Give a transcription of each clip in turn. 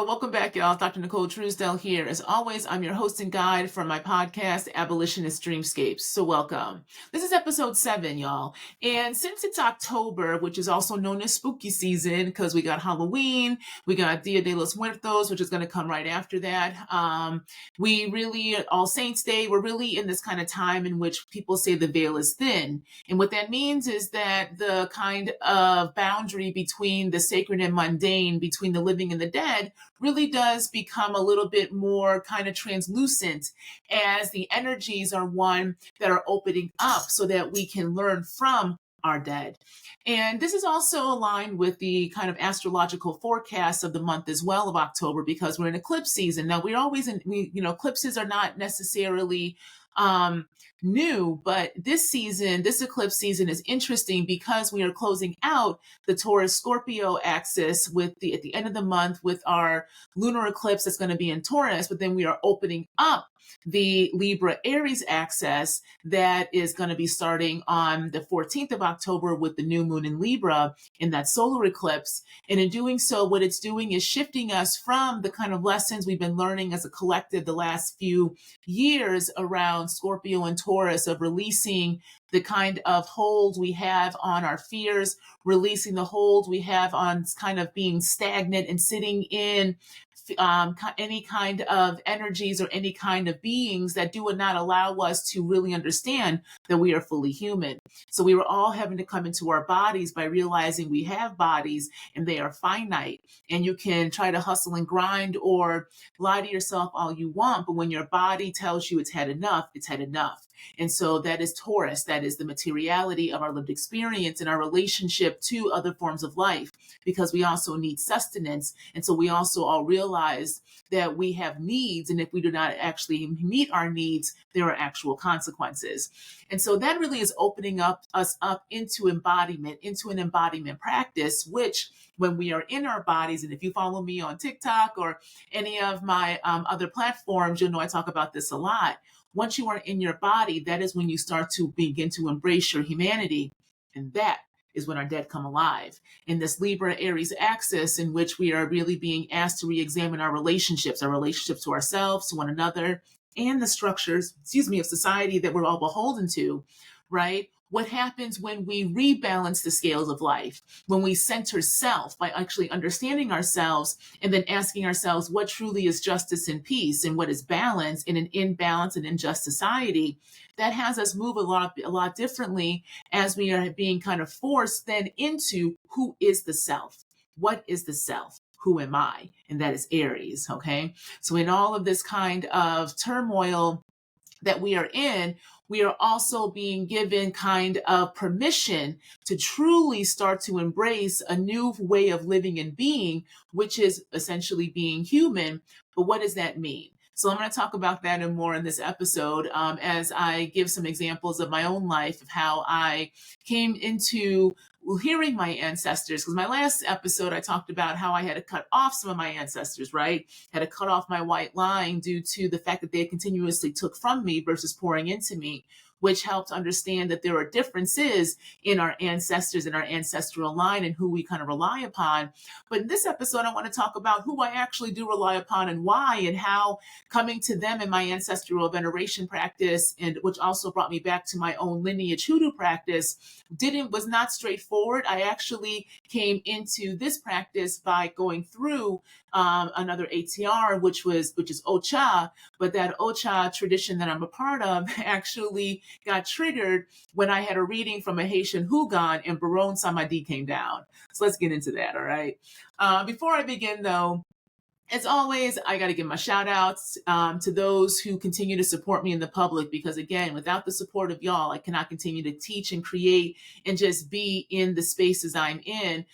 Welcome back, y'all. Dr. Nicole Truesdale here. As always, I'm your host and guide for my podcast, Abolitionist Dreamscapes. So welcome. This is episode 7, y'all. And since it's October, which is also known as spooky season, because we got Halloween, we got Dia de los Muertos, which is going to come right after that. We really, All Saints Day, we're really in this kind of time in which people say the veil is thin. And what that means is that the kind of boundary between the sacred and mundane, between the living and the dead, really does become a little bit more kind of translucent as the energies are one that are opening up so that we can learn from our dead. And this is also aligned with the kind of astrological forecast of the month as well of October, because we're in eclipse season. Now eclipses are not necessarily new, but this eclipse season is interesting because we are closing out the Taurus Scorpio axis at the end of the month with our lunar eclipse that's going to be in Taurus, but then we are opening up the Libra Aries axis that is going to be starting on the 14th of October with the new moon in Libra in that solar eclipse. And in doing so, what it's doing is shifting us from the kind of lessons we've been learning as a collective the last few years around Scorpio and Taurus, of releasing the kind of hold we have on our fears, releasing the hold we have on kind of being stagnant and sitting in any kind of energies or any kind of beings that do not allow us to really understand that we are fully human. So we were all having to come into our bodies by realizing we have bodies and they are finite. And you can try to hustle and grind or lie to yourself all you want, but when your body tells you it's had enough, it's had enough. And so that is Taurus. That is the materiality of our lived experience and our relationship to other forms of life, because we also need sustenance. And so we also all realize that we have needs. And if we do not actually meet our needs, there are actual consequences. And so that really is opening us up into embodiment, into an embodiment practice, which when we are in our bodies, and if you follow me on TikTok or any of my other platforms, you'll know I talk about this a lot. Once you are in your body, that is when you start to begin to embrace your humanity. And that is when our dead come alive. In this Libra Aries axis, in which we are really being asked to re-examine our relationships to ourselves, to one another, and the structures, of society that we're all beholden to, right? What happens when we rebalance the scales of life, when we center self by actually understanding ourselves and then asking ourselves what truly is justice and peace and what is balance in an imbalanced and unjust society. That has us move a lot differently as we are being kind of forced then into who is the self? What is the self? Who am I? And that is Aries, okay? So in all of this kind of turmoil that we are in, we are also being given kind of permission to truly start to embrace a new way of living and being, which is essentially being human. But what does that mean? So I'm going to talk about that and more in this episode as I give some examples of my own life of how I came into hearing my ancestors. Because my last episode, I talked about how I had to cut off some of my ancestors, right? Had to cut off my white line due to the fact that they continuously took from me versus pouring into me, which helped understand that there are differences in our ancestors and our ancestral line and who we kind of rely upon. But in this episode, I want to talk about who I actually do rely upon and why, and how coming to them in my ancestral veneration practice, and which also brought me back to my own lineage hoodoo practice, was not straightforward. I actually came into this practice by going through another ATR, which is Ocha, but that Ocha tradition that I'm a part of actually got triggered when I had a reading from a Haitian Hougan and Baron Samadhi came down. So let's get into that, all right? Before I begin, though, as always, I got to give my shout outs to those who continue to support me in the public, because again, without the support of y'all, I cannot continue to teach and create and just be in the spaces I'm in,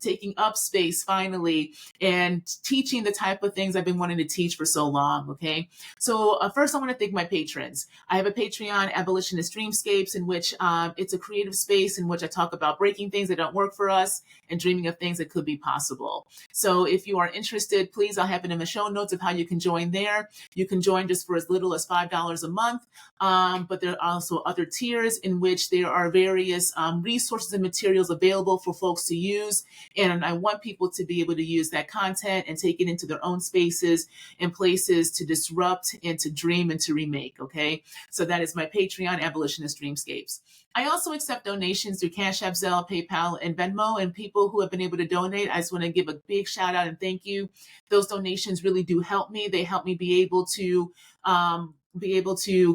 taking up space finally and teaching the type of things I've been wanting to teach for so long. Okay. So first I want to thank my patrons. I have a Patreon, Abolitionist Dreamscapes, in which it's a creative space in which I talk about breaking things that don't work for us and dreaming of things that could be possible. So if you are interested interested, please, I'll have it in the show notes of how you can join there. You can join just for as little as $5 a month. But there are also other tiers in which there are various resources and materials available for folks to use. And I want people to be able to use that content and take it into their own spaces and places to disrupt and to dream and to remake. Okay. So that is my Patreon, Abolitionist Dreamscapes. I also accept donations through Cash App, Zelle, PayPal, and Venmo. And people who have been able to donate, I just want to give a big shout out and thank you. Those donations really do help me. They help me be able to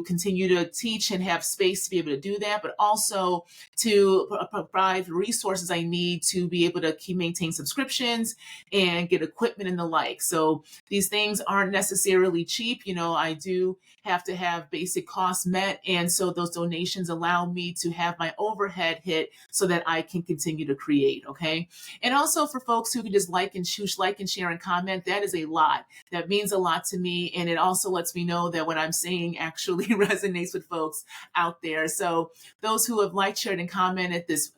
continue to teach and have space to be able to do that, but also to provide the resources I need to be able to maintain subscriptions and get equipment and the like. So these things aren't necessarily cheap. I do have to have basic costs met. And so those donations allow me to have my overhead hit so that I can continue to create. Okay. And also for folks who can just like and share and comment, that is a lot. That means a lot to me. And it also lets me know that what I'm saying actually resonates with folks out there. So those who have liked, shared, and commented this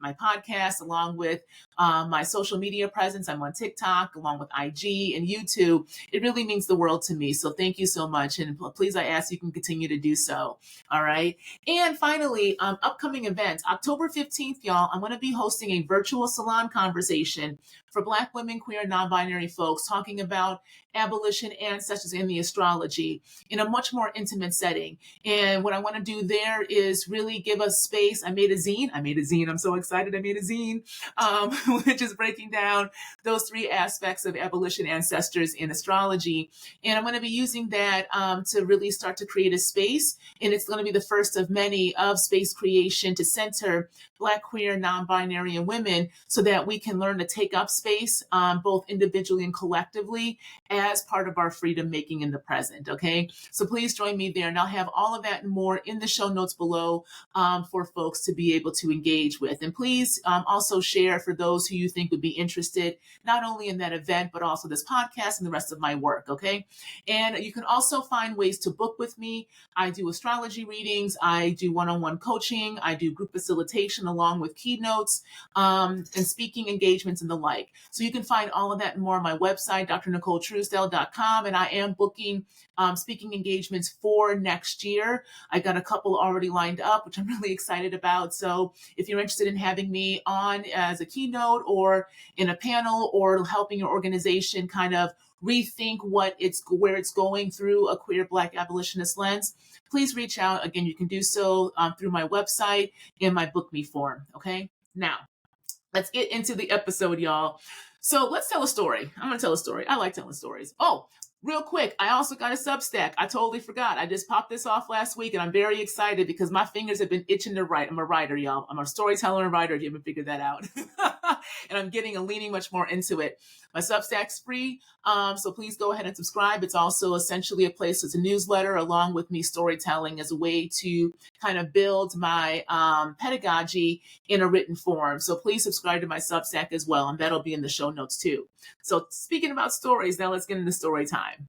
my podcast, along with my social media presence, I'm on TikTok, along with IG and YouTube. It really means the world to me. So thank you so much. And please, I ask you can continue to do so. All right. And finally, upcoming events, October 15th, y'all, I'm going to be hosting a virtual salon conversation for Black women, queer, and non-binary folks, talking about abolition, ancestors, and the astrology in a much more intimate setting. And what I want to do there is really give us space. I made a zine. I'm so excited. I made a zine, which is breaking down those three aspects of abolition, ancestors, and astrology. And I'm going to be using that to really start to create a space. And it's going to be the first of many of space creation to center Black, queer, non-binary, and women so that we can learn to take up space both individually and collectively as part of our freedom making in the present. Okay. So please join me there. And I'll have all of that and more in the show notes below for folks to be able to engage with. And please also share for those who you think would be interested, not only in that event, but also this podcast and the rest of my work. Okay. And you can also find ways to book with me. I do astrology readings. I do one-on-one coaching. I do group facilitation along with keynotes and speaking engagements and the like. So you can find all of that and more on my website, drnicoletruesdale.com. And I am booking speaking engagements for next year. I got a couple already lined up, which I'm really excited about. So if you're interested in having me on as a keynote or in a panel or helping your organization kind of rethink where it's going through a queer Black abolitionist lens, please reach out. Again, you can do so through my website in my Book Me form. Okay. Now, let's get into the episode, y'all. So let's tell a story. I'm going to tell a story. I like telling stories. Oh, real quick, I also got a Substack. I totally forgot. I just popped this off last week and I'm very excited because my fingers have been itching to write. I'm a writer, y'all. I'm a storyteller and writer if you haven't figured that out. And I'm leaning much more into it. My Substack's free, so please go ahead and subscribe. It's also essentially a place, it's a newsletter along with me storytelling as a way to kind of build my pedagogy in a written form. So please subscribe to my Substack as well, and that'll be in the show notes too. So speaking about stories, now let's get into story time.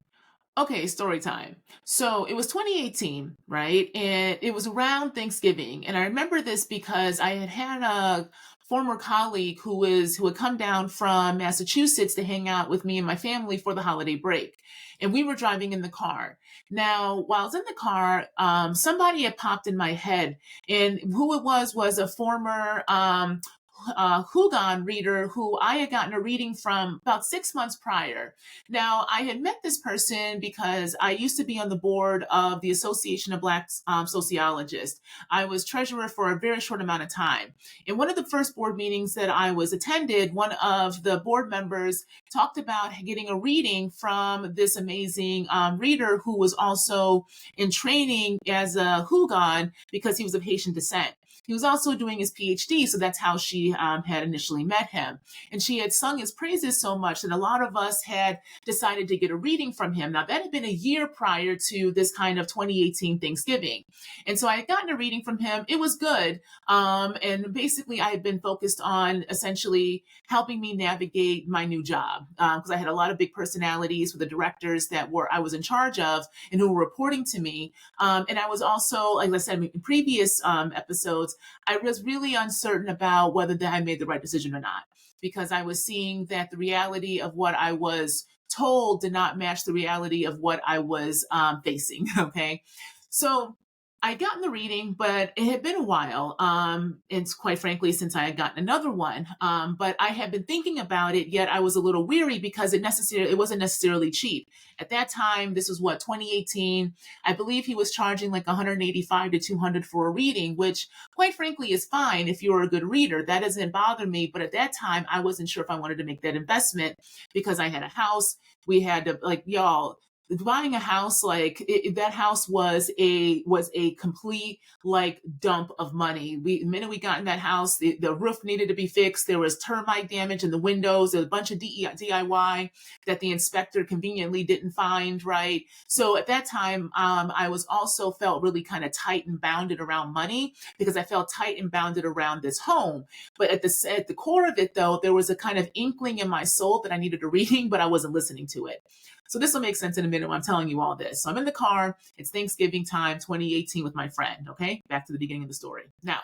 Okay, story time. So it was 2018, right? And it was around Thanksgiving. And I remember this because I had a former colleague who had come down from Massachusetts to hang out with me and my family for the holiday break. And we were driving in the car. Now, while I was in the car, somebody had popped in my head, and who it was a former Hougan reader who I had gotten a reading from about 6 months prior. Now, I had met this person because I used to be on the board of the Association of Black Sociologists. I was treasurer for a very short amount of time. In one of the first board meetings that I was attended, one of the board members talked about getting a reading from this amazing reader who was also in training as a Hougan because he was of Haitian descent. He was also doing his PhD, so that's how she had initially met him. And she had sung his praises so much that a lot of us had decided to get a reading from him. Now, that had been a year prior to this kind of 2018 Thanksgiving. And so I had gotten a reading from him. It was good. And basically, I had been focused on essentially helping me navigate my new job because I had a lot of big personalities with the directors that I was in charge of and who were reporting to me. And I was also, like I said in previous episodes, I was really uncertain about whether I made the right decision or not. because I was seeing that the reality of what I was told did not match the reality of what I was facing. Okay. So I got in the reading, but it had been a while. And quite frankly, since I had gotten another one. But I had been thinking about it, yet I was a little weary because it wasn't necessarily cheap. At that time, this was what, 2018. I believe he was charging like 185 to 200 for a reading, which quite frankly is fine if you're a good reader. That doesn't bother me. But at that time, I wasn't sure if I wanted to make that investment because I had a house. We had to, like, y'all, buying a house, like that house was a complete like dump of money. The minute we got in that house, the roof needed to be fixed. There was termite damage in the windows. There was a bunch of DIY that the inspector conveniently didn't find, right? So at that time, I was also felt really kind of tight and bounded around money because I felt tight and bounded around this home. But at the core of it, though, there was a kind of inkling in my soul that I needed a reading, but I wasn't listening to it. So this will make sense in a minute when I'm telling you all this. So I'm in the car. It's Thanksgiving time, 2018, with my friend. Okay, back to the beginning of the story. Now,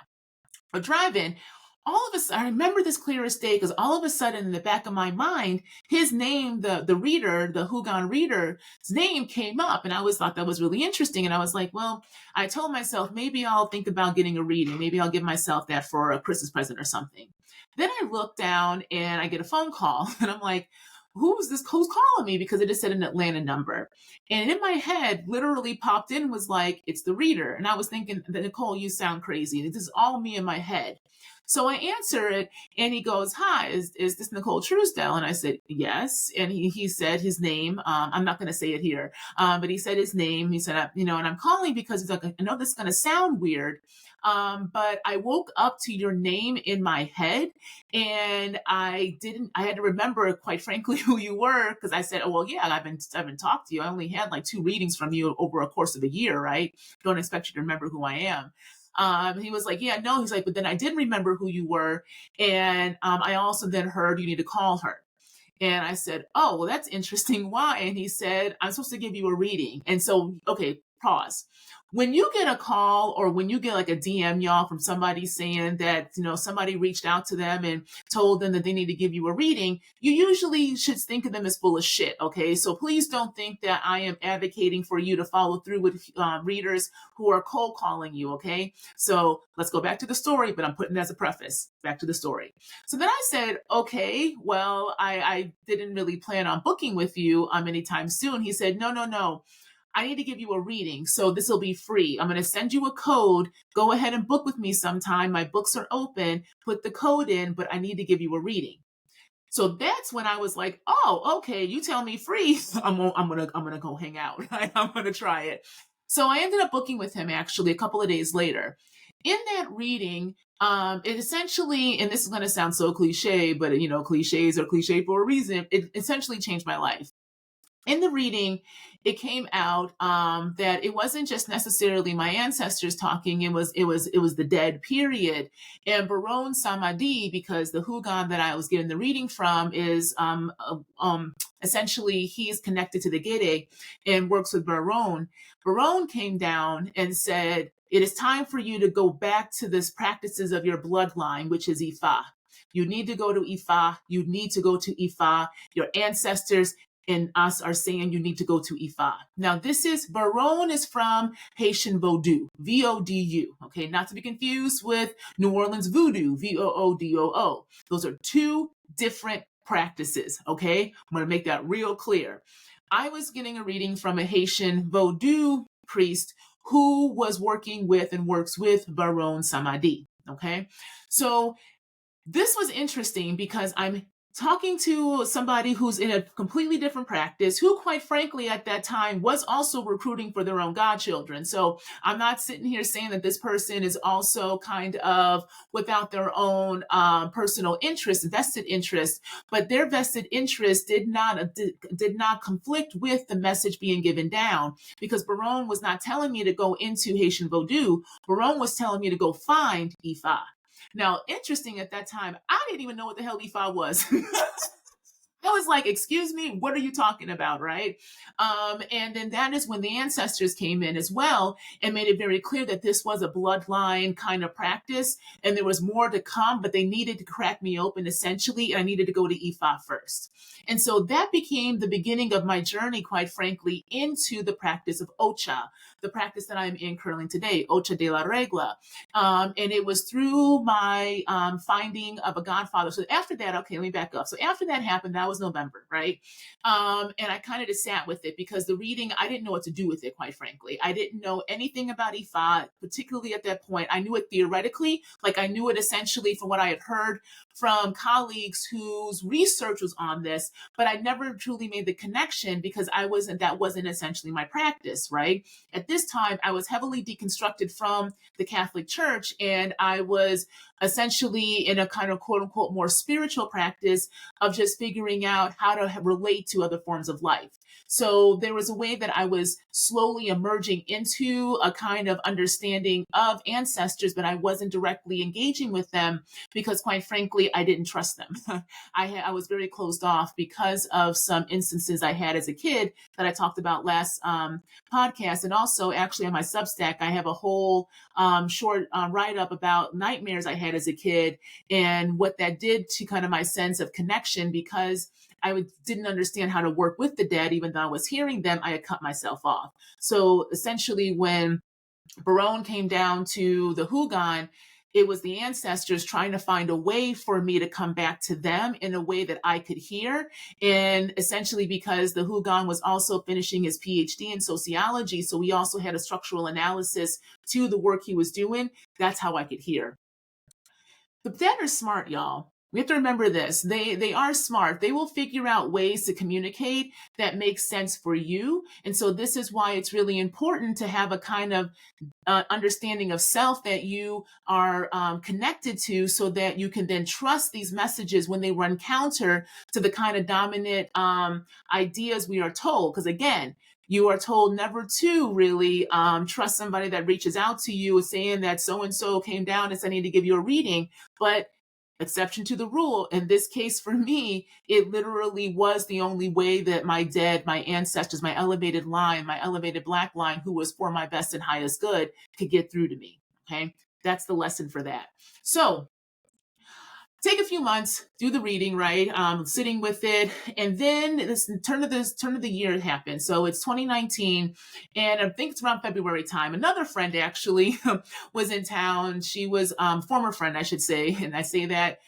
we're driving. All of a sudden, I remember this clear as day because all of a sudden, in the back of my mind, his name, the reader, the Hougan reader's name came up, and I thought that was really interesting. And I was like, well, I told myself maybe I'll think about getting a reading. Maybe I'll give myself that for a Christmas present or something. Then I look down and I get a phone call, and I'm like, who's calling me, because it just said an Atlanta number. And in my head, literally popped in, was like, it's the reader. And I was thinking, Nicole, you sound crazy. This is all me in my head. So I answer it, and he goes, hi, is this Nicole Truesdell? And I said, yes. And he said his name. I'm not going to say it here, but he said his name. He said, and I'm calling because he's like, I know this is going to sound weird, but I woke up to your name in my head, and I had to remember, quite frankly, who you were, because I said, oh, well, yeah, I've been talked to you. I only had like 2 readings from you over a course of a year, right? Don't expect you to remember who I am. He was like, yeah, no, he's like, but then I did remember who you were. And I also then heard you need to call her. And I said, oh, well, that's interesting. Why? And he said, I'm supposed to give you a reading. And so, okay, pause. When you get a call or when you get like a DM, y'all, from somebody saying that, somebody reached out to them and told them that they need to give you a reading, you usually should think of them as full of shit. Okay. So please don't think that I am advocating for you to follow through with readers who are cold calling you. Okay. So let's go back to the story, but I'm putting it as a preface. Back to the story. So then I said, okay, well, I didn't really plan on booking with you anytime soon. He said, no. I need to give you a reading, so this will be free. I'm going to send you a code. Go ahead and book with me sometime. My books are open. Put the code in, but I need to give you a reading. So that's when I was like, oh, okay, you tell me free. I'm gonna go hang out. I'm gonna try it. So I ended up booking with him actually a couple of days later. In that reading, it essentially, and this is going to sound so cliche, but cliches are cliche for a reason. It essentially changed my life. In the reading, it came out that it wasn't just necessarily my ancestors talking. It was the dead, period. And Baron Samadi, because the Hougan that I was getting the reading from is essentially he is connected to the Gede and works with Baron. Baron came down and said, it is time for you to go back to this practices of your bloodline, which is Ifa. You need to go to Ifa. You need to go to Ifa. Your ancestors and us are saying you need to go to Ifa. Now, Baron is from Haitian Vodu, V-O-D-U, okay? Not to be confused with New Orleans Voodoo, V-O-O-D-O-O. Those are 2 different practices, okay? I'm going to make that real clear. I was getting a reading from a Haitian Vodu priest who was working with and works with Baron Samadi, okay? So this was interesting because I'm talking to somebody who's in a completely different practice, who quite frankly at that time was also recruiting for their own godchildren. So I'm not sitting here saying that this person is also kind of without their own personal interest, vested interest, but their vested interest did not conflict with the message being given down, because Baron was not telling me to go into Haitian Vodu. Baron was telling me to go find Ifa. Now, interesting, at that time, I didn't even know what the hell Ifa was. I was like, excuse me, what are you talking about? Right. And then that is when the ancestors came in as well and made it very clear that this was a bloodline kind of practice and there was more to come, but they needed to crack me open essentially. And I needed to go to Ifa first. And so that became the beginning of my journey, quite frankly, into the practice of Ocha, the practice that I'm in currently today, Ocha de la Regla. And it was through my finding of a godfather. So after that, okay, let me back up. So after that happened, that was November, right? And I kind of just sat with it because the reading, I didn't know what to do with it, quite frankly. I didn't know anything about Ifa, particularly at that point. I knew it theoretically, like I knew it essentially from what I had heard from colleagues whose research was on this, but I never truly made the connection because that wasn't essentially my practice, right? At this time, I was heavily deconstructed from the Catholic Church, and I was essentially in a kind of quote unquote more spiritual practice of just figuring out how to relate to other forms of life. So there was a way that I was slowly emerging into a kind of understanding of ancestors, but I wasn't directly engaging with them because, quite frankly, I didn't trust them. I was very closed off because of some instances I had as a kid that I talked about last podcast. And also, actually, on my Substack, I have a whole short write up about nightmares I had as a kid and what that did to kind of my sense of connection because didn't understand how to work with the dead, even though I was hearing them, I had cut myself off. So essentially, when Barone came down to the Hougan, it was the ancestors trying to find a way for me to come back to them in a way that I could hear. And essentially, because the Hougan was also finishing his PhD in sociology, so we also had a structural analysis to the work he was doing. That's how I could hear. The dead are smart, y'all. We have to remember this. They are smart. They will figure out ways to communicate that make sense for you. And so this is why it's really important to have a kind of understanding of self that you are connected to so that you can then trust these messages when they run counter to the kind of dominant ideas we are told. Because again, you are told never to really trust somebody that reaches out to you saying that so-and-so came down and said, I need to give you a reading. But exception to the rule. In this case, for me, it literally was the only way that my dead, my ancestors, my elevated line, my elevated Black line, who was for my best and highest good, could get through to me. Okay. That's the lesson for that. So take a few months, do the reading, right? Sitting with it, and then this turn of the year happened. So it's 2019, and I think it's around February time. Another friend actually was in town. She was former friend, I should say, and I say that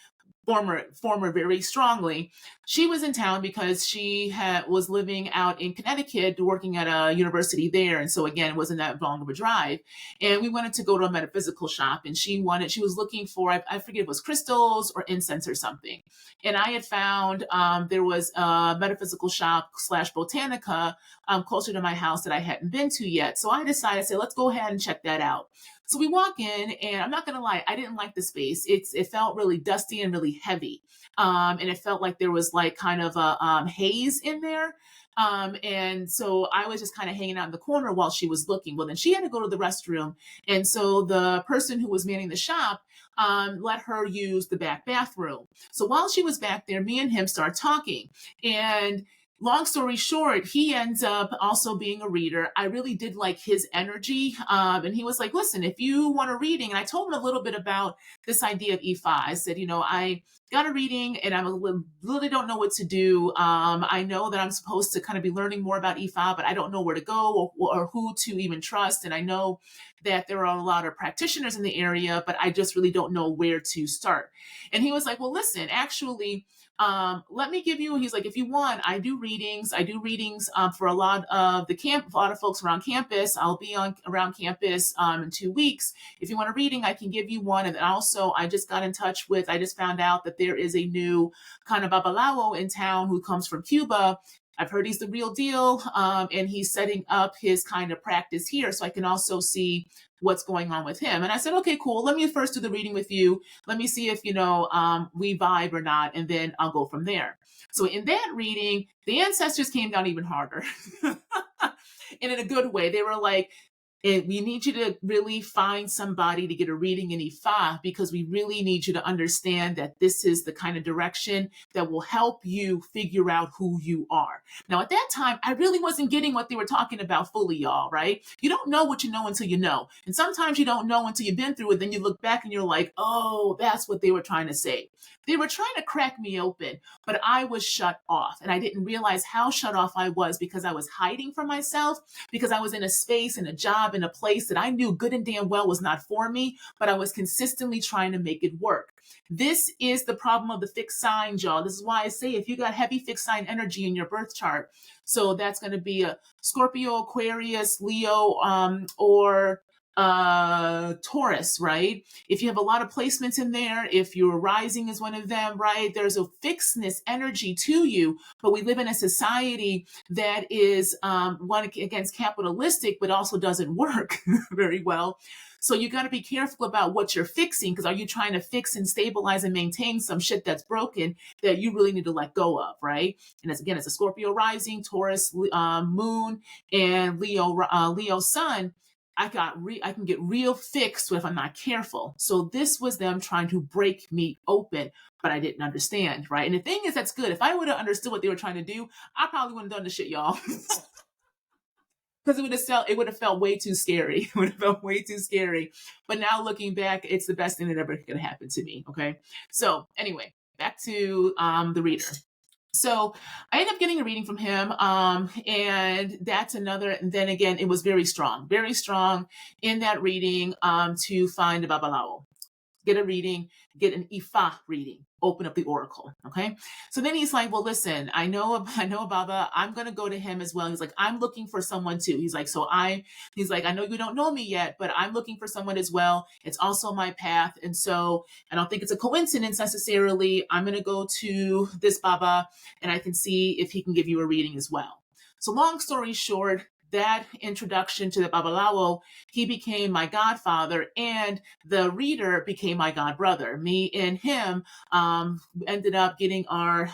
former very strongly. She was in town because she was living out in Connecticut, working at a university there, and so again, it wasn't that long of a drive. And we wanted to go to a metaphysical shop, and she was looking for, I forget if it was crystals or incense or something. And I had found there was a metaphysical shop slash botanica closer to my house that I hadn't been to yet. So I decided, I said, let's go ahead and check that out. So we walk in, and I'm not going to lie, I didn't like the space. It felt really dusty and really heavy. And it felt like there was like kind of a haze in there. And so I was just kind of hanging out in the corner while she was looking. Well, then she had to go to the restroom. And so the person who was manning the shop let her use the back bathroom. So while she was back there, me and him start talking. And long story short, he ends up also being a reader. I really did like his energy. And he was like, listen, if you want a reading, and I told him a little bit about this idea of Ifa. I said, I got a reading and really don't know what to do. I know that I'm supposed to kind of be learning more about Ifa, but I don't know where to go or who to even trust. And I know that there are a lot of practitioners in the area, but I just really don't know where to start. And he was like, well, listen, actually, let me give you, he's like, if you want, I do readings for a lot of a lot of folks around campus. I'll be around campus in 2 weeks. If you want a reading, I can give you one. And then also I just found out that there is a new kind of babalawo in town who comes from Cuba. I've heard he's the real deal. And he's setting up his kind of practice here. So I can also see what's going on with him. And I said, okay, cool. Let me first do the reading with you. Let me see if, we vibe or not. And then I'll go from there. So in that reading, the ancestors came down even harder and in a good way. They were like, we need you to really find somebody to get a reading in Ifa, because we really need you to understand that this is the kind of direction that will help you figure out who you are. Now, at that time, I really wasn't getting what they were talking about fully, y'all, right? You don't know what you know until you know. And sometimes you don't know until you've been through it. Then you look back and you're like, oh, that's what they were trying to say. They were trying to crack me open, but I was shut off. And I didn't realize how shut off I was, because I was hiding from myself, because I was in a space, in a job, in a place that I knew good and damn well was not for me, but I was consistently trying to make it work. This is the problem of the fixed signs, y'all. This is why I say if you got heavy fixed sign energy in your birth chart, so that's going to be a Scorpio, Aquarius, Leo, or Taurus, right? If you have a lot of placements in there, if your rising is one of them, right? There's a fixedness energy to you, but we live in a society that is one against capitalistic, but also doesn't work very well. So you got to be careful about what you're fixing, because are you trying to fix and stabilize and maintain some shit that's broken that you really need to let go of, right? And as again, it's a Scorpio rising, Taurus moon, and Leo sun. I can get real fixed if I'm not careful. So this was them trying to break me open, but I didn't understand, right? And the thing is, that's good. If I would have understood what they were trying to do, I probably wouldn't have done the shit, y'all. Because it would have felt way too scary. It would have felt way too scary. But now looking back, it's the best thing that ever could happen to me. Okay. So anyway, back to the reader. So I ended up getting a reading from him. And that's another, and then again, it was very strong in that reading to find a Babalawo. Get a reading, get an Ifa reading, open up the oracle. Okay. So then he's like, well, listen, I know Baba, I'm going to go to him as well. He's like, I'm looking for someone too. He's like, he's like, I know you don't know me yet, but I'm looking for someone as well. It's also my path. And so I don't think it's a coincidence necessarily. I'm going to go to this Baba and I can see if he can give you a reading as well. So long story short, that introduction to the Babalawo, he became my godfather, and the reader became my godbrother. Me and him ended up getting our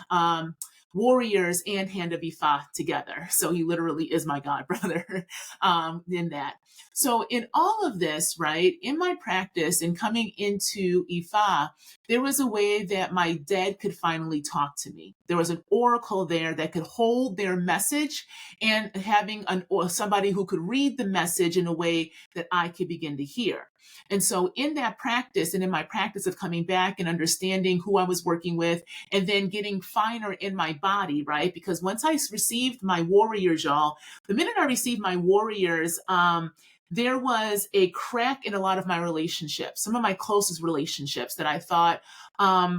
warriors and hand of Ifa together. So he literally is my godbrother in that. So in all of this, right, in my practice and coming into Ifa, there was a way that my dead could finally talk to me. There was an oracle there that could hold their message, and having somebody who could read the message in a way that I could begin to hear. And so in that practice, and in my practice of coming back and understanding who I was working with, and then getting finer in my body, right? Because once I received my warriors, y'all, the minute I received my warriors, there was a crack in a lot of my relationships, some of my closest relationships that I thought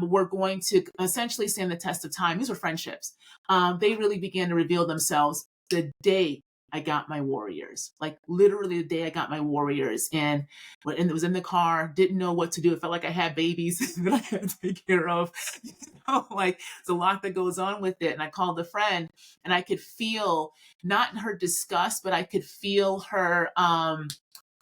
were going to essentially stand the test of time. These were friendships. They really began to reveal themselves the day I got my warriors, like literally the day I got my warriors, and it was in the car, didn't know what to do. It felt like I had babies that I had to take care of. Like it's a lot that goes on with it. And I called a friend, and I could feel not her disgust, but I could feel her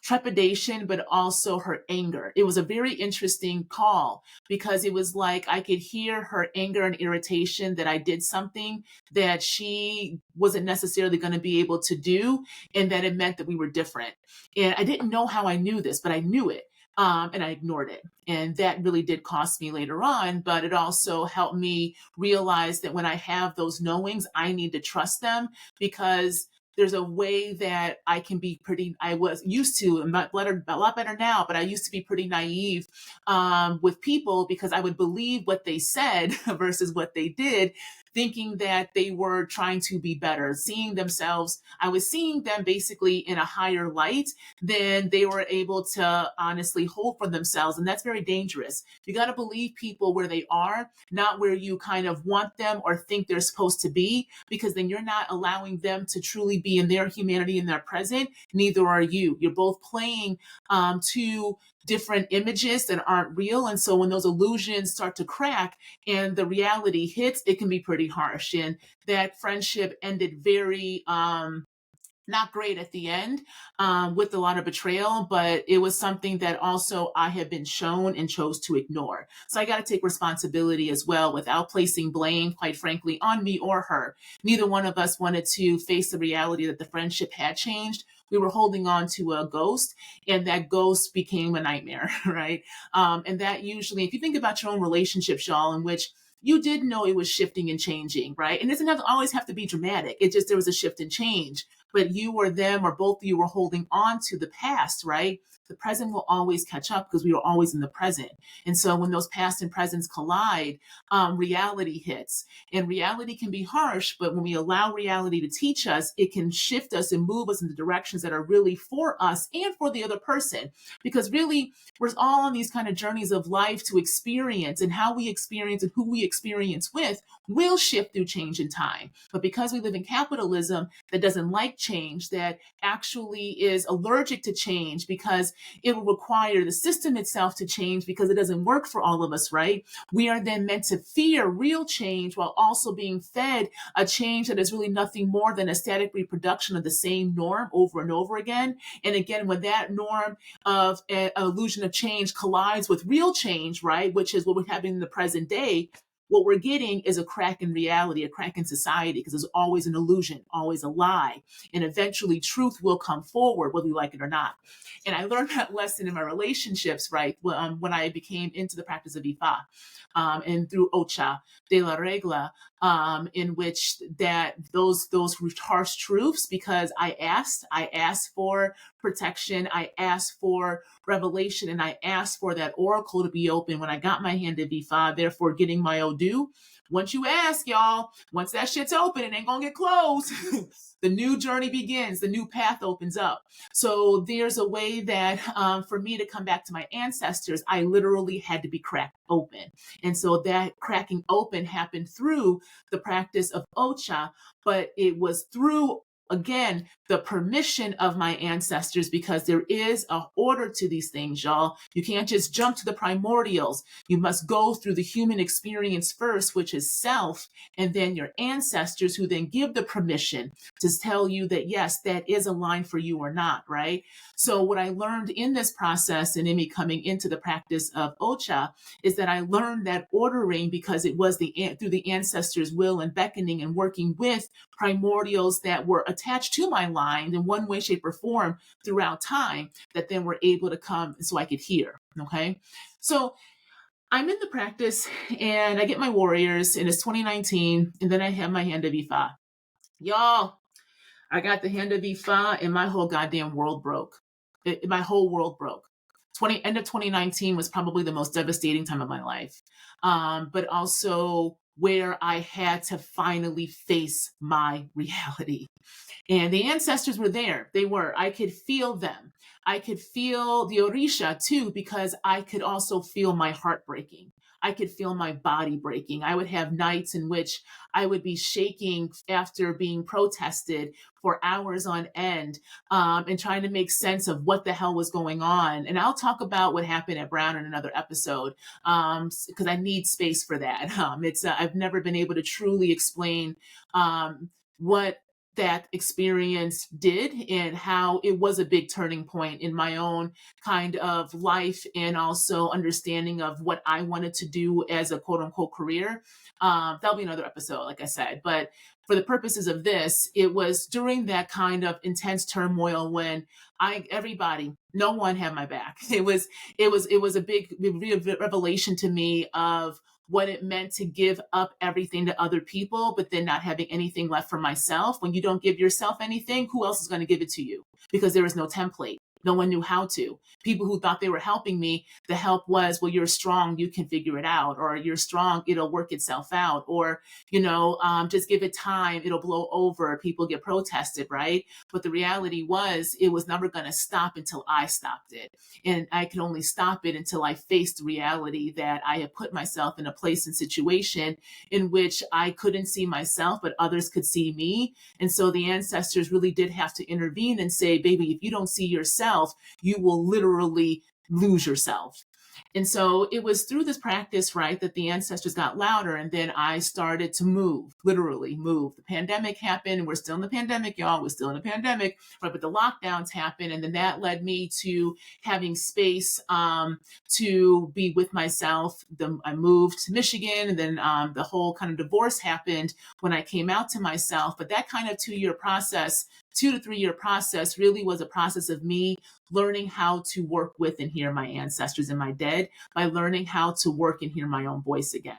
trepidation, but also her anger. It was a very interesting call, because it was like I could hear her anger and irritation that I did something that she wasn't necessarily going to be able to do, and that it meant that we were different. And I didn't know how I knew this, but I knew it. And I ignored it. And that really did cost me later on, but it also helped me realize that when I have those knowings, I need to trust them, because there's a way that I can be I was used to, I'm a lot better now, but I used to be pretty naive with people, because I would believe what they said versus what they did, thinking that they were trying to be better, I was seeing them basically in a higher light than they were able to honestly hold for themselves. And that's very dangerous. You got to believe people where they are, not where you kind of want them or think they're supposed to be, because then you're not allowing them to truly be in their humanity in their present. Neither are you. You're both playing to different images that aren't real. And so when those illusions start to crack and the reality hits, it can be pretty harsh. And that friendship ended very not great at the end, with a lot of betrayal, but it was something that also I had been shown and chose to ignore. So I got to take responsibility as well, without placing blame, quite frankly, on me or her. Neither one of us wanted to face the reality that the friendship had changed. we were holding on to a ghost, and that ghost became a nightmare, right? And that usually, if you think about your own relationships, y'all, in which you did know it was shifting and changing, right? And it doesn't always have to be dramatic. It just, there was a shift and change, but you or them or both of you were holding on to the past, right? The present will always catch up because we are always in the present. And so when those past and presents collide, reality hits. And reality can be harsh, but when we allow reality to teach us, it can shift us and move us in the directions that are really for us and for the other person. Because really, we're all on these kind of journeys of life to experience, and how we experience and who we experience with will shift through change in time. But because we live in capitalism that doesn't like change, that actually is allergic to change because it will require the system itself to change because it doesn't work for all of us, right? We are then meant to fear real change while also being fed a change that is really nothing more than a static reproduction of the same norm over and over again. And again, when that norm of an illusion of change collides with real change, right, which is what we're having in the present day, what we're getting is a crack in reality, a crack in society, because there's always an illusion, always a lie. And eventually truth will come forward, whether we like it or not. And I learned that lesson in my relationships, right, when I became into the practice of Ifa, and through Ocha de la Regla, in which that those harsh truths, because I asked for protection, I asked for revelation, and I asked for that oracle to be open when I got my hand of Ifa, therefore getting my Odu. Once you ask, y'all, once that shit's open, it ain't gonna get closed. The new journey begins, the new path opens up. So there's a way that for me to come back to my ancestors, I literally had to be cracked open. And so that cracking open happened through the practice of Ocha, but it was through, again, the permission of my ancestors, because there is a order to these things, y'all. You can't just jump to the primordials. You must go through the human experience first, which is self, and then your ancestors, who then give the permission to tell you that, yes, that is a line for you or not, right? So what I learned in this process and in me coming into the practice of Ocha is that I learned that ordering because it was through the ancestors' will and beckoning and working with primordials that were attached to my line in one way, shape, or form throughout time, that then were able to come so I could hear. Okay. So I'm in the practice and I get my warriors, and it's 2019, and then I have my hand of Ifa. Y'all, I got the hand of Ifa and my whole goddamn world broke. My whole world broke. End of 2019 was probably the most devastating time of my life. But also where I had to finally face my reality. And the ancestors were there. They were. I could feel them. I could feel the Orisha too, because I could also feel my heart breaking. I could feel my body breaking. I would have nights in which I would be shaking after being protested for hours on end, and trying to make sense of what the hell was going on. And I'll talk about what happened at Brown in another episode, because I need space for that. I've never been able to truly explain what that experience did and how it was a big turning point in my own kind of life, and also understanding of what I wanted to do as a quote unquote career. That'll be another episode, like I said. But for the purposes of this, it was during that kind of intense turmoil when no one had my back. It was a big revelation to me of what it meant to give up everything to other people, but then not having anything left for myself. When you don't give yourself anything, who else is going to give it to you? Because there is no template. No one knew how to. People who thought they were helping me, the help was, well, you're strong, you can figure it out, or you're strong, it'll work itself out, or, just give it time, it'll blow over, people get protested, right? But the reality was, it was never going to stop until I stopped it. And I could only stop it until I faced the reality that I had put myself in a place and situation in which I couldn't see myself, but others could see me. And so the ancestors really did have to intervene and say, baby, if you don't see yourself, you will literally lose yourself. And so it was through this practice, right, that the ancestors got louder, and then I started to move, literally move. The pandemic happened, and we're still in the pandemic, y'all. We're still in a pandemic, right? But the lockdowns happened, and then that led me to having space to be with myself. I moved to Michigan, and then the whole kind of divorce happened when I came out to myself. But that kind of 2-year process 2 to 3 year process really was a process of me learning how to work with and hear my ancestors and my dead by learning how to work and hear my own voice again.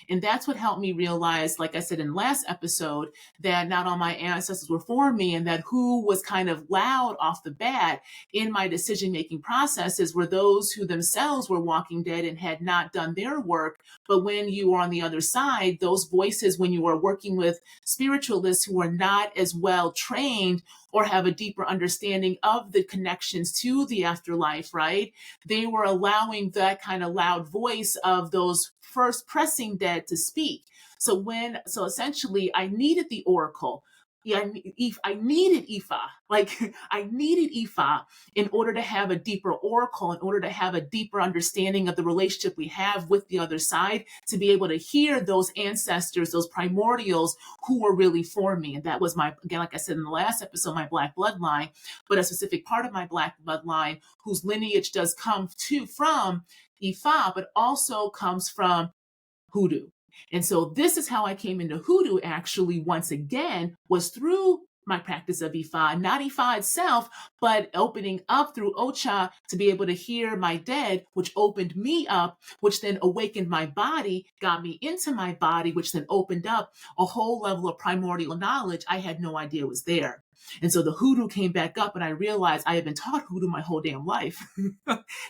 And that's what helped me realize, like I said in the last episode, that not all my ancestors were for me, and that who was kind of loud off the bat in my decision making processes were those who themselves were walking dead and had not done their work. But when you are on the other side, those voices, when you are working with spiritualists who are not as well trained or have a deeper understanding of the connections to the afterlife, right? They were allowing that kind of loud voice of those first pressing dead to speak. So essentially I needed the oracle. Yeah, I needed Ifa. Like I needed Ifa in order to have a deeper oracle, in order to have a deeper understanding of the relationship we have with the other side, to be able to hear those ancestors, those primordials who were really for me. And that was my, again, like I said in the last episode, my Black bloodline, but a specific part of my Black bloodline whose lineage does come from Ifa, but also comes from Hoodoo. And so this is how I came into Hoodoo actually once again, was through my practice of Ifa, not Ifa itself, but opening up through Ocha to be able to hear my dead, which opened me up, which then awakened my body, got me into my body, which then opened up a whole level of primordial knowledge I had no idea was there. And so the Hoodoo came back up and I realized I had been taught Hoodoo my whole damn life,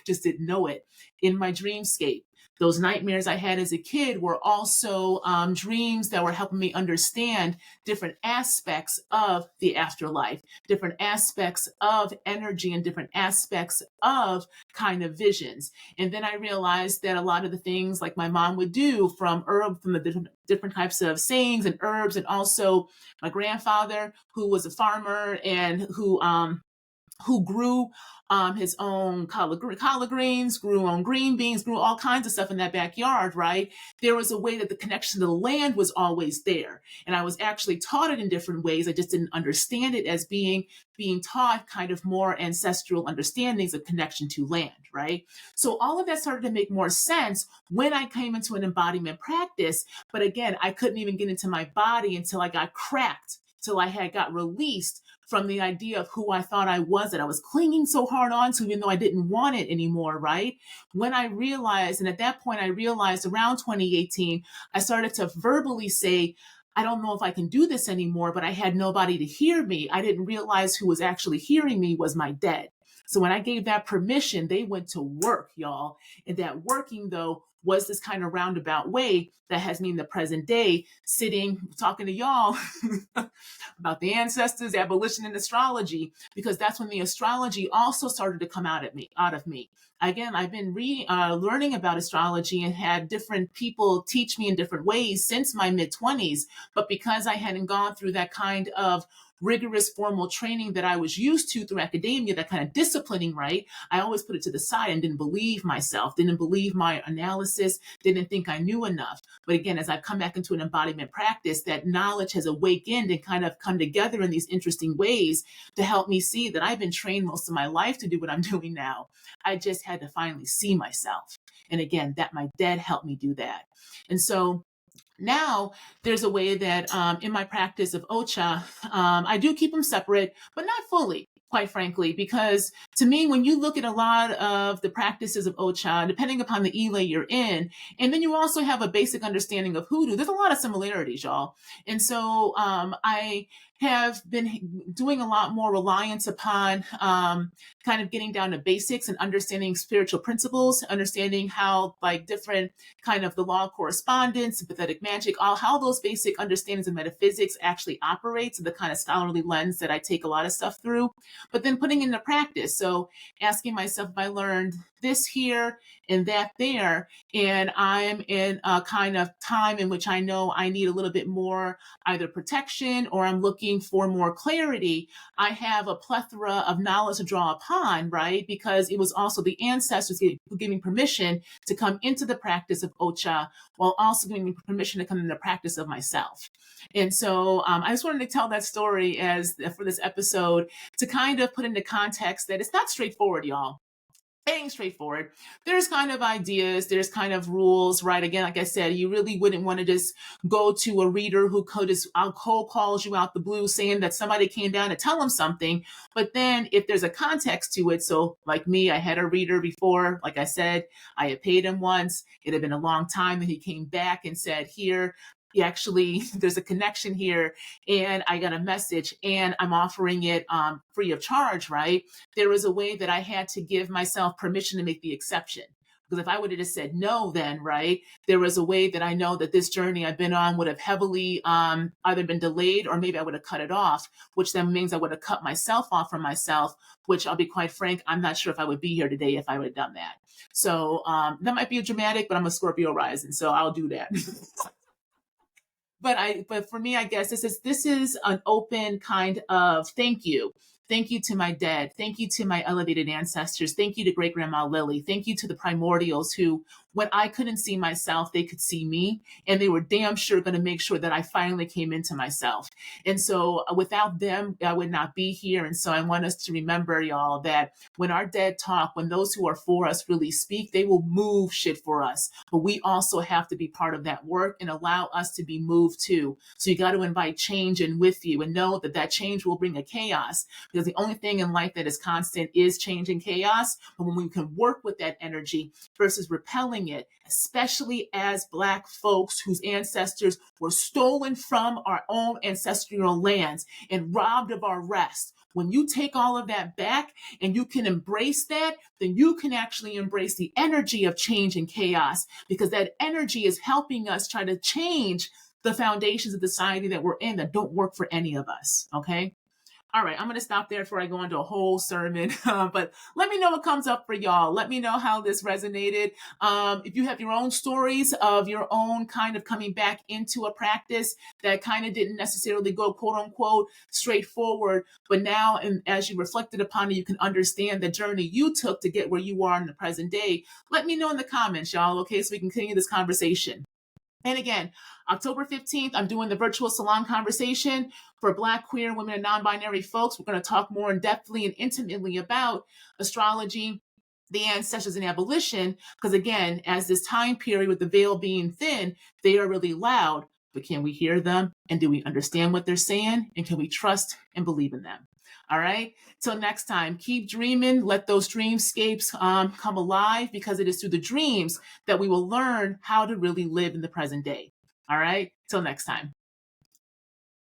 just didn't know it in my dreamscape. Those nightmares I had as a kid were also dreams that were helping me understand different aspects of the afterlife, different aspects of energy, and different aspects of kind of visions. And then I realized that a lot of the things like my mom would do from the different types of sayings and herbs, and also my grandfather, who was a farmer and who grew his own collard greens, grew on green beans, grew all kinds of stuff in that backyard, right? There was a way that the connection to the land was always there. And I was actually taught it in different ways. I just didn't understand it as being taught kind of more ancestral understandings of connection to land, right? So all of that started to make more sense when I came into an embodiment practice. But again, I couldn't even get into my body until I got cracked, till I had got released from the idea of who I thought I was, that I was clinging so hard on to, even though I didn't want it anymore, right? When I realized, and at that point I realized around 2018, I started to verbally say, I don't know if I can do this anymore, but I had nobody to hear me. I didn't realize who was actually hearing me was my dead. So when I gave that permission, they went to work, y'all. And that working, though, was this kind of roundabout way that has me in the present day sitting, talking to y'all about the ancestors, abolition, and astrology, because that's when the astrology also started to come out of me. Again, I've been learning about astrology and had different people teach me in different ways since my mid-20s, but because I hadn't gone through that kind of rigorous formal training that I was used to through academia, that kind of disciplining, right? I always put it to the side and didn't believe myself, didn't believe my analysis, didn't think I knew enough. But again, as I've come back into an embodiment practice, that knowledge has awakened and kind of come together in these interesting ways to help me see that I've been trained most of my life to do what I'm doing now. I just had to finally see myself. And again, that my dad helped me do that. And so now there's a way that in my practice of Ocha, I do keep them separate, but not fully, quite frankly, because to me, when you look at a lot of the practices of Ocha, depending upon the Ile you're in, and then you also have a basic understanding of Hoodoo, there's a lot of similarities, y'all. And so I have been doing a lot more reliance upon kind of getting down to basics and understanding spiritual principles, understanding how like different kind of the law of correspondence, sympathetic magic, all how those basic understandings of metaphysics actually operate. So the kind of scholarly lens that I take a lot of stuff through, but then putting into practice. So asking myself if I learned this here and that there, and I'm in a kind of time in which I know I need a little bit more either protection or I'm looking for more clarity, I have a plethora of knowledge to draw upon, right? Because it was also the ancestors giving permission to come into the practice of Ocha while also giving me permission to come into the practice of myself. And so I just wanted to tell that story for this episode to kind of put into context that it's not straightforward, y'all. Being straightforward. There's kind of ideas, there's kind of rules, right? Again, like I said, you really wouldn't want to just go to a reader who could just cold calls you out the blue saying that somebody came down to tell them something. But then if there's a context to it, so like me, I had a reader before, like I said, I had paid him once. It had been a long time, and he came back and said, here, he actually, there's a connection here, and I got a message, and I'm offering it free of charge, right? There was a way that I had to give myself permission to make the exception. Because if I would have just said no, then, right, there was a way that I know that this journey I've been on would have heavily either been delayed, or maybe I would have cut it off, which then means I would have cut myself off from myself, which I'll be quite frank, I'm not sure if I would be here today if I would have done that. So that might be dramatic, but I'm a Scorpio rising, so I'll do that. But for me, I guess this is an open kind of thank you. Thank you to my dead. Thank you to my elevated ancestors. Thank you to great grandma Lily. Thank you to the primordials who, when I couldn't see myself, they could see me, and they were damn sure going to make sure that I finally came into myself. And so without them, I would not be here. And so I want us to remember, y'all, that when our dead talk, when those who are for us really speak, they will move shit for us. But we also have to be part of that work and allow us to be moved too. So you got to invite change in with you, and know that that change will bring a chaos, because the only thing in life that is constant is change and chaos. But when we can work with that energy versus repelling it, especially as Black folks whose ancestors were stolen from our own ancestral lands and robbed of our rest, when you take all of that back and you can embrace that, then you can actually embrace the energy of change and chaos, because that energy is helping us try to change the foundations of the society that we're in that don't work for any of us. Okay. All right, I'm going to stop there before I go into a whole sermon. But let me know what comes up for y'all. Let me know how this resonated. If you have your own stories of your own kind of coming back into a practice that kind of didn't necessarily go quote unquote straightforward, but now, and as you reflected upon it, you can understand the journey you took to get where you are in the present day. Let me know in the comments, y'all, okay, so we can continue this conversation. And again, October 15th, I'm doing the virtual salon conversation for Black, queer, women, and non-binary folks. We're going to talk more in depthly and intimately about astrology, the ancestors, and abolition. Because again, as this time period with the veil being thin, they are really loud. But can we hear them? And do we understand what they're saying? And can we trust and believe in them? All right. Till next time, keep dreaming. Let those dreamscapes come alive, because it is through the dreams that we will learn how to really live in the present day. All right. Till next time.